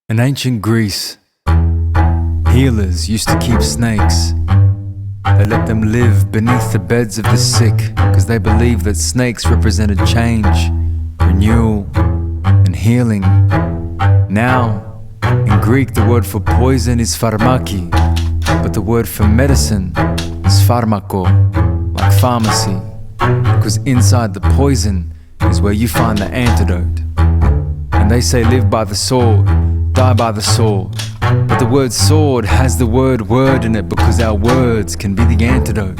In ancient Greece, healers used to keep snakes. They let them live beneath the beds of the sick, because they believed that snakes represented change, renewal, and healing. Now, in Greek, the word for poison is pharmaki, but the word for medicine is pharmako, like pharmacy, because inside the poison is where you find the antidote. And they say live by the sword, die by the sword. But the word sword has the word word in it, because our words can be the antidote.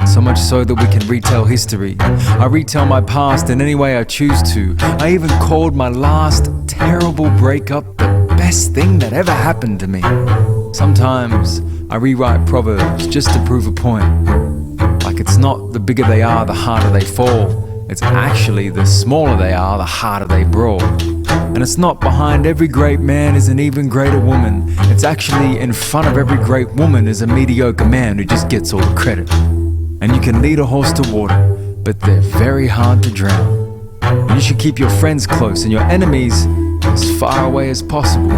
So much so that we can retell history. I retell my past in any way I choose to. I even called my last terrible breakup the best thing that ever happened to me. Sometimes I rewrite proverbs just to prove a point. Like it's not the bigger they are, the harder they fall. It's actually the smaller they are, the harder they brawl. And it's not behind every great man is an even greater woman. It's actually in front of every great woman is a mediocre man who just gets all the credit. And you can lead a horse to water, but they're very hard to drown. And you should keep your friends close and your enemies as far away as possible,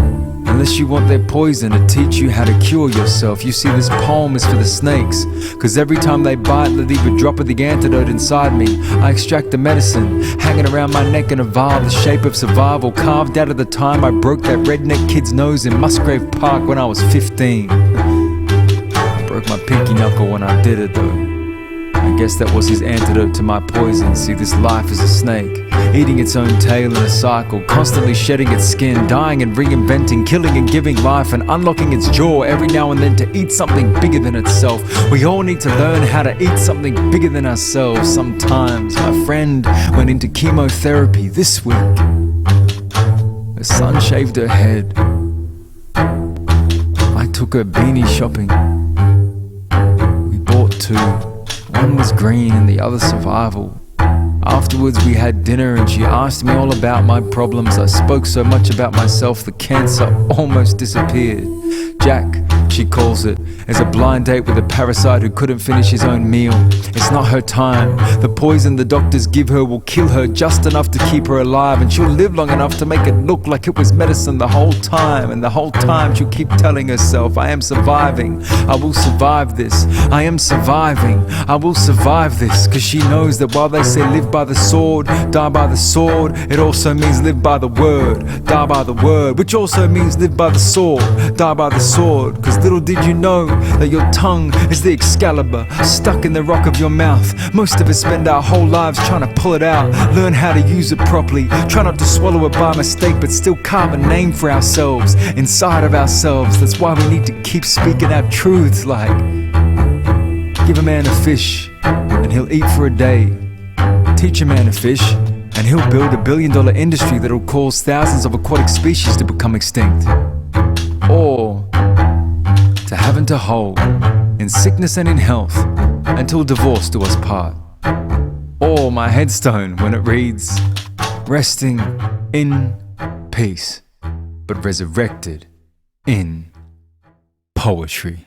unless you want their poison to teach you how to cure yourself. You see, this poem is for the snakes, cause every time they bite, they leave a drop of the antidote inside me. I extract the medicine, hanging around my neck in a vial, the shape of survival, carved out of the time I broke that redneck kid's nose in Musgrave Park when I was 15. I broke my pinky knuckle when I did it though. I guess that was his antidote to my poison. See, this life is a snake, eating its own tail in a cycle, constantly shedding its skin, dying and reinventing, killing and giving life, and unlocking its jaw every now and then to eat something bigger than itself. We all need to learn how to eat something bigger than ourselves sometimes. My friend went into chemotherapy this week. Her son shaved her head. I took her beanie shopping. We bought two. One was green and the other survival. Afterwards we had dinner and she asked me all about my problems. I spoke so much about myself the cancer almost disappeared. Jack, she calls it, is a blind date with a parasite who couldn't finish his own meal. It's not her time. The poison the doctors give her will kill her just enough to keep her alive, and she'll live long enough to make it look like it was medicine the whole time. And the whole time she'll keep telling herself, I am surviving, I will survive this, I am surviving, I will survive this. Cause she knows that while they say live by the sword, die by the sword, it also means live by the word, die by the word, which also means live by the sword, die by the sword. Cause little did you know that your tongue is the Excalibur stuck in the rock of your mouth. Most of us spend our whole lives trying to pull it out, learn how to use it properly, try not to swallow it by mistake, but still carve a name for ourselves inside of ourselves. That's why we need to keep speaking our truths, like give a man a fish and he'll eat for a day. Teach a man a fish and he'll build $1 billion industry that'll cause thousands of aquatic species to become extinct. Or to have and to hold, in sickness and in health, until divorce do us part. Or my headstone when it reads, resting in peace, but resurrected in poetry.